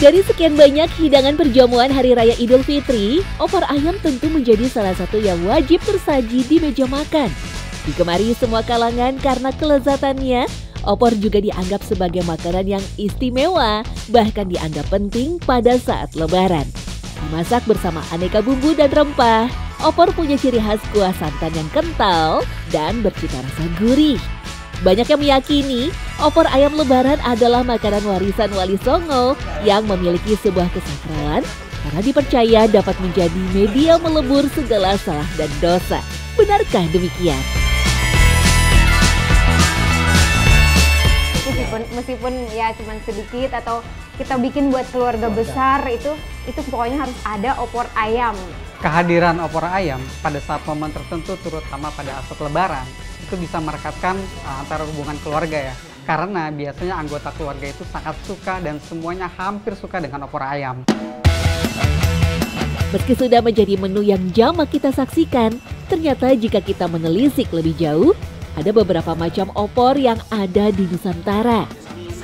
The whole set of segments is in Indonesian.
Dari sekian banyak hidangan perjamuan Hari Raya Idul Fitri, opor ayam tentu menjadi salah satu yang wajib tersaji di meja makan. Digemari semua kalangan karena kelezatannya, opor juga dianggap sebagai makanan yang istimewa, bahkan dianggap penting pada saat Lebaran. Dimasak bersama aneka bumbu dan rempah, opor punya ciri khas kuah santan yang kental dan bercita rasa gurih. Banyak yang meyakini opor ayam Lebaran adalah makanan warisan Wali Songo yang memiliki sebuah kesakralan karena dipercaya dapat menjadi media melebur segala salah dan dosa. Benarkah demikian? Meskipun ya cuman sedikit atau kita bikin buat keluarga besar, itu pokoknya harus ada opor ayam. Kehadiran opor ayam pada saat momen tertentu, terutama pada saat Lebaran, itu bisa merekatkan antara hubungan keluarga ya. Karena biasanya anggota keluarga itu sangat suka dan semuanya hampir suka dengan opor ayam. Meski sudah menjadi menu yang jamak kita saksikan, ternyata jika kita menelisik lebih jauh, ada beberapa macam opor yang ada di Nusantara.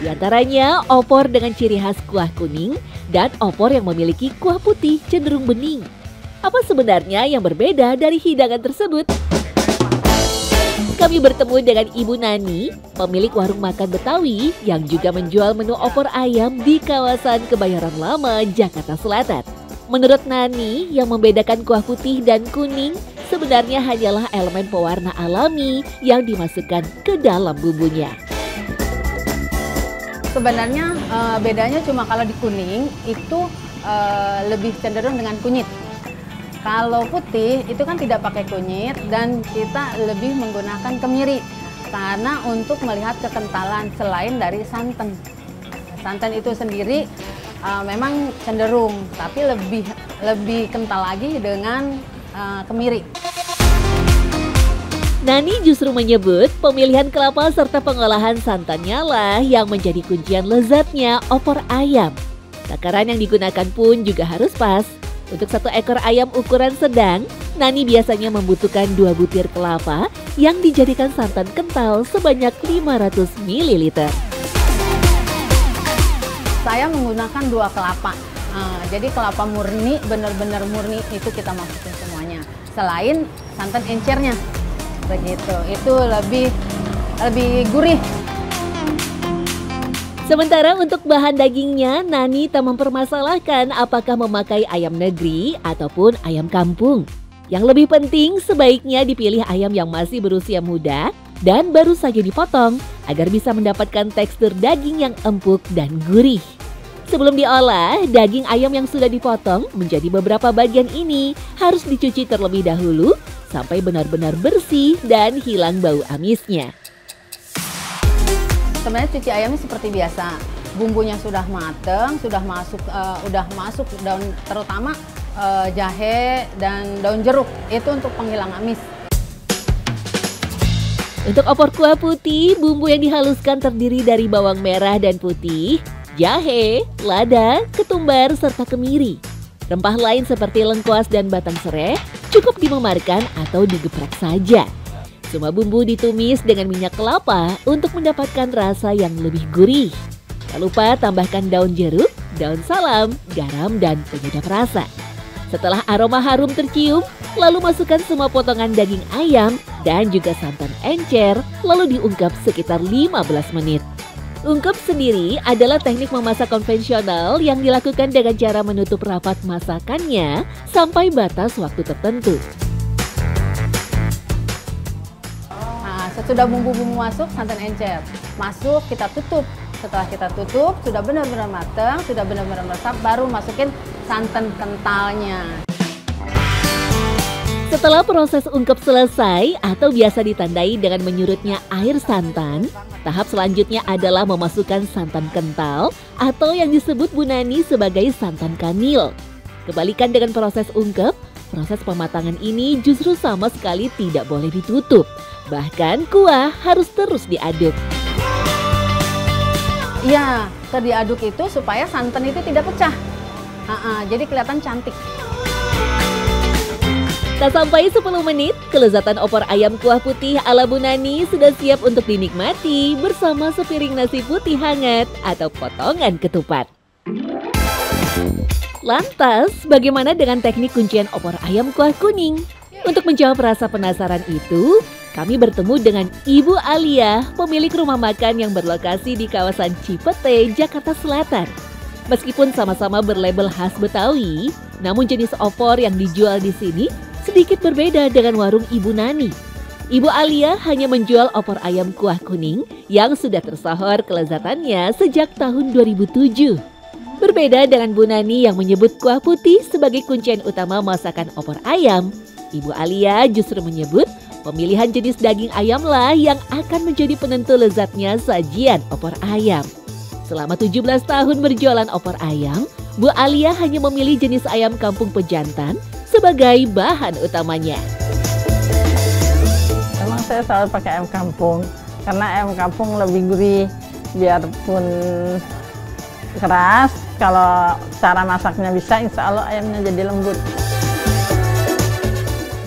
Di antaranya opor dengan ciri khas kuah kuning dan opor yang memiliki kuah putih cenderung bening. Apa sebenarnya yang berbeda dari hidangan tersebut? Kami bertemu dengan Ibu Nani, pemilik warung makan Betawi yang juga menjual menu opor ayam di kawasan Kebayoran Lama, Jakarta Selatan. Menurut Nani, yang membedakan kuah putih dan kuning sebenarnya hanyalah elemen pewarna alami yang dimasukkan ke dalam bumbunya. Sebenarnya bedanya cuma kalau di kuning itu lebih cenderung dengan kunyit. Kalau putih itu kan tidak pakai kunyit dan kita lebih menggunakan kemiri karena untuk melihat kekentalan selain dari santan. Santan itu sendiri memang cenderung, tapi lebih kental lagi dengan kemiri. Nani justru menyebut pemilihan kelapa serta pengolahan santannya lah yang menjadi kuncian lezatnya opor ayam. Takaran yang digunakan pun juga harus pas. Untuk satu ekor ayam ukuran sedang, Nani biasanya membutuhkan 2 butir kelapa yang dijadikan santan kental sebanyak 500 ml. Saya menggunakan 2 kelapa. Jadi kelapa murni, benar-benar murni itu kita masukin semuanya. Selain santan encernya, begitu. Itu lebih gurih. Sementara untuk bahan dagingnya, Nani tak mempermasalahkan apakah memakai ayam negeri ataupun ayam kampung. Yang lebih penting sebaiknya dipilih ayam yang masih berusia muda dan baru saja dipotong agar bisa mendapatkan tekstur daging yang empuk dan gurih. Sebelum diolah, daging ayam yang sudah dipotong menjadi beberapa bagian ini harus dicuci terlebih dahulu sampai benar-benar bersih dan hilang bau amisnya. Sebenarnya cuci ayamnya seperti biasa, bumbunya sudah mateng, sudah masuk daun, terutama jahe dan daun jeruk, itu untuk penghilang amis. Untuk opor kuah putih, bumbu yang dihaluskan terdiri dari bawang merah dan putih, jahe, lada, ketumbar, serta kemiri. Rempah lain seperti lengkuas dan batang serai cukup dimemarkan atau digeprek saja. Semua bumbu ditumis dengan minyak kelapa untuk mendapatkan rasa yang lebih gurih. Tak lupa tambahkan daun jeruk, daun salam, garam, dan penyedap rasa. Setelah aroma harum tercium, lalu masukkan semua potongan daging ayam dan juga santan encer, lalu diungkep sekitar 15 menit. Ungkep sendiri adalah teknik memasak konvensional yang dilakukan dengan cara menutup rapat masakannya sampai batas waktu tertentu. Sesudah bumbu-bumbu masuk, santan encer masuk, kita tutup. Setelah kita tutup, sudah benar-benar matang, sudah benar-benar meresap, baru masukin santan kentalnya. Setelah proses ungkep selesai atau biasa ditandai dengan menyurutnya air santan, tahap selanjutnya adalah memasukkan santan kental atau yang disebut Bu Nani sebagai santan kanil. Kebalikan dengan proses ungkep, proses pematangan ini justru sama sekali tidak boleh ditutup. Bahkan kuah harus terus diaduk. Iya, diaduk itu supaya santan itu tidak pecah. Jadi kelihatan cantik. Tak sampai 10 menit, kelezatan opor ayam kuah putih ala Bu Nani sudah siap untuk dinikmati bersama sepiring nasi putih hangat atau potongan ketupat. Lantas, bagaimana dengan teknik kuncian opor ayam kuah kuning? Untuk menjawab rasa penasaran itu, kami bertemu dengan Ibu Alia, pemilik rumah makan yang berlokasi di kawasan Cipete, Jakarta Selatan. Meskipun sama-sama berlabel khas Betawi, namun jenis opor yang dijual di sini sedikit berbeda dengan warung Ibu Nani. Ibu Alia hanya menjual opor ayam kuah kuning yang sudah tersohor kelezatannya sejak tahun 2007. Berbeda dengan Bu Nani yang menyebut kuah putih sebagai kuncian utama masakan opor ayam, Ibu Alia justru menyebut pemilihan jenis daging ayamlah yang akan menjadi penentu lezatnya sajian opor ayam. Selama 17 tahun berjualan opor ayam, Bu Alia hanya memilih jenis ayam kampung pejantan sebagai bahan utamanya. Memang saya selalu pakai ayam kampung, karena ayam kampung lebih gurih, biarpun keras, kalau cara masaknya bisa, insya Allah ayamnya jadi lembut.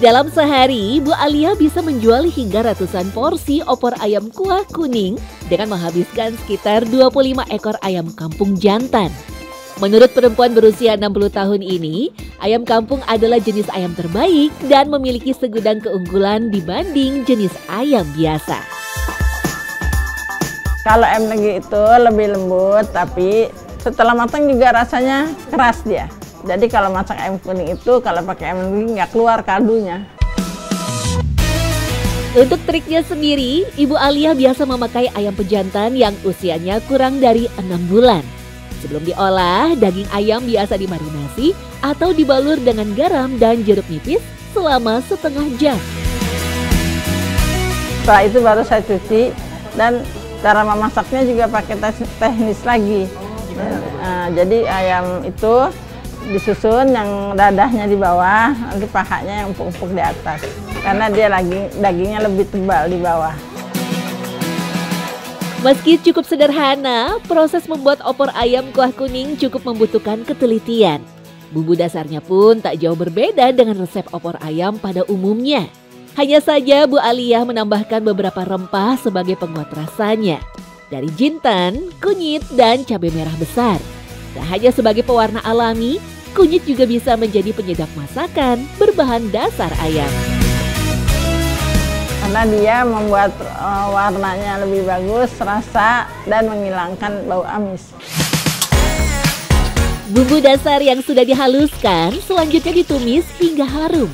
Dalam sehari, Bu Alia bisa menjual hingga ratusan porsi opor ayam kuah kuning dengan menghabiskan sekitar 25 ekor ayam kampung jantan. Menurut perempuan berusia 60 tahun ini, ayam kampung adalah jenis ayam terbaik dan memiliki segudang keunggulan dibanding jenis ayam biasa. Kalau ayam negeri itu lebih lembut, tapi setelah matang juga rasanya keras dia. Jadi kalau masak ayam kuning itu, kalau pakai ayam negeri nggak keluar kaldunya. Untuk triknya sendiri, Ibu Alia biasa memakai ayam pejantan yang usianya kurang dari 6 bulan. Sebelum diolah, daging ayam biasa dimarinasi atau dibalur dengan garam dan jeruk nipis selama setengah jam. Setelah itu baru saya cuci, dan cara memasaknya juga pakai teknis lagi. Jadi ayam itu disusun, yang dadahnya di bawah, nanti pahanya yang empuk-empuk di atas. Karena dia dagingnya lebih tebal di bawah. Meski cukup sederhana, proses membuat opor ayam kuah kuning cukup membutuhkan ketelitian. Bumbu dasarnya pun tak jauh berbeda dengan resep opor ayam pada umumnya. Hanya saja Bu Alia menambahkan beberapa rempah sebagai penguat rasanya. Dari jinten, kunyit, dan cabai merah besar. Tak hanya sebagai pewarna alami, kunyit juga bisa menjadi penyedap masakan berbahan dasar ayam. Karena dia membuat warnanya lebih bagus, rasa, dan menghilangkan bau amis. Bumbu dasar yang sudah dihaluskan selanjutnya ditumis hingga harum.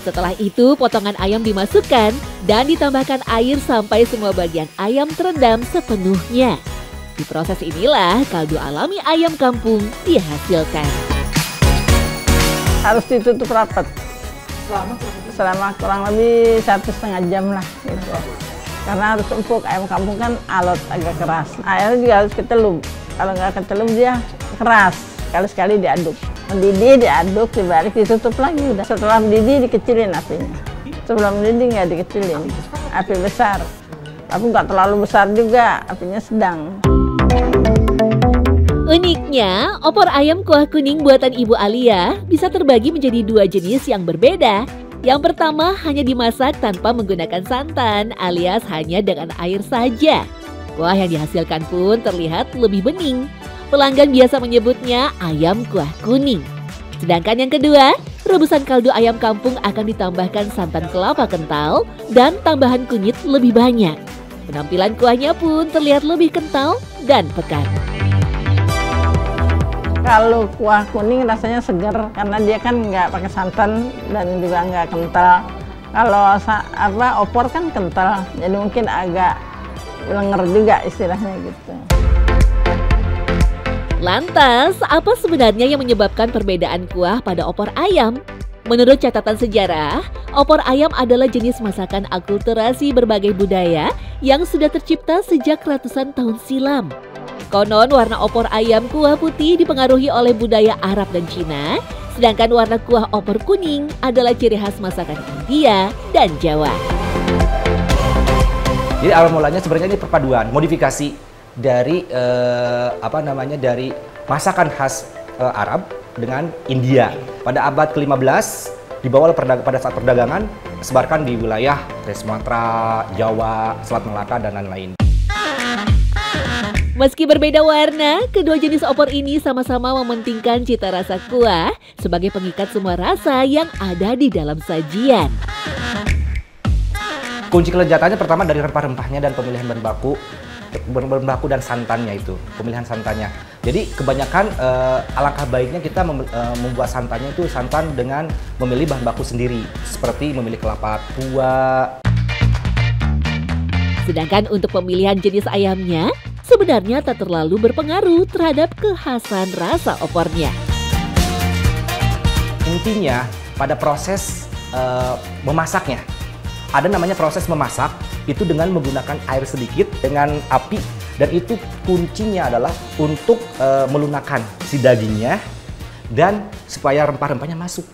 Setelah itu potongan ayam dimasukkan dan ditambahkan air sampai semua bagian ayam terendam sepenuhnya. Di proses inilah kaldu alami ayam kampung dihasilkan. Harus ditutup rapat. Selama kurang lebih 1,5 jam lah gitu. Karena harus empuk, ayam kampung kan alot, agak keras. Airnya juga harus ketelup. Kalau nggak ketelup dia keras. Sekali-sekali diaduk. Mendidih, diaduk, dibalik, ditutup lagi. Udah. Setelah mendidih dikecilin apinya. Sebelum mendidih nggak dikecilin. Api besar. Tapi nggak terlalu besar juga, apinya sedang. Uniknya, opor ayam kuah kuning buatan Ibu Alia bisa terbagi menjadi 2 jenis yang berbeda. Yang pertama hanya dimasak tanpa menggunakan santan alias hanya dengan air saja. Kuah yang dihasilkan pun terlihat lebih bening. Pelanggan biasa menyebutnya ayam kuah kuning. Sedangkan yang kedua, rebusan kaldu ayam kampung akan ditambahkan santan kelapa kental dan tambahan kunyit lebih banyak. Penampilan kuahnya pun terlihat lebih kental dan pekat. Kalau kuah kuning rasanya segar karena dia kan nggak pakai santan dan juga nggak kental. Kalau opor kan kental, jadi mungkin agak lenger juga istilahnya gitu. Lantas, apa sebenarnya yang menyebabkan perbedaan kuah pada opor ayam? Menurut catatan sejarah, opor ayam adalah jenis masakan akulturasi berbagai budaya yang sudah tercipta sejak ratusan tahun silam. Konon warna opor ayam kuah putih dipengaruhi oleh budaya Arab dan Cina, sedangkan warna kuah opor kuning adalah ciri khas masakan India dan Jawa. Jadi awal mulanya sebenarnya ini perpaduan, modifikasi dari dari masakan khas Arab dengan India. Pada abad ke-15 dibawa pada saat perdagangan disebarkan di wilayah Sumatera, Jawa, Selat Melaka dan lain-lain. Meski berbeda warna, kedua jenis opor ini sama-sama mementingkan cita rasa kuah sebagai pengikat semua rasa yang ada di dalam sajian. Kunci kelezatannya pertama dari rempah-rempahnya dan pemilihan bahan baku dan santannya itu, pemilihan santannya. Jadi kebanyakan alangkah baiknya kita membuat santannya itu santan dengan memilih bahan baku sendiri, seperti memilih kelapa tua. Sedangkan untuk pemilihan jenis ayamnya, sebenarnya tak terlalu berpengaruh terhadap kekhasan rasa opornya. Intinya pada proses memasaknya, ada namanya proses memasak, itu dengan menggunakan air sedikit dengan api, dan itu kuncinya adalah untuk melunakkan si dagingnya dan supaya rempah-rempahnya masuk.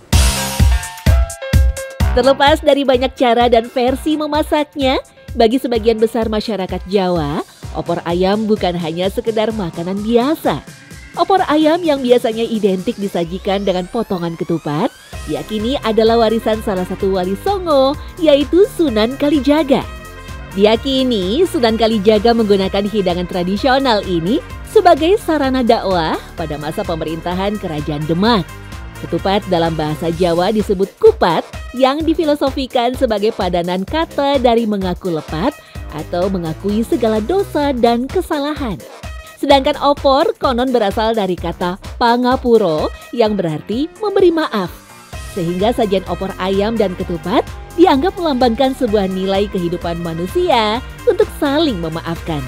Terlepas dari banyak cara dan versi memasaknya, bagi sebagian besar masyarakat Jawa, opor ayam bukan hanya sekedar makanan biasa. Opor ayam yang biasanya identik disajikan dengan potongan ketupat, diyakini adalah warisan salah satu wali Songo, yaitu Sunan Kalijaga. Diyakini Sunan Kalijaga menggunakan hidangan tradisional ini sebagai sarana dakwah pada masa pemerintahan Kerajaan Demak. Ketupat dalam bahasa Jawa disebut kupat, yang difilosofikan sebagai padanan kata dari mengaku lepat atau mengakui segala dosa dan kesalahan. Sedangkan opor konon berasal dari kata pangapuro yang berarti memberi maaf. Sehingga sajian opor ayam dan ketupat dianggap melambangkan sebuah nilai kehidupan manusia untuk saling memaafkan.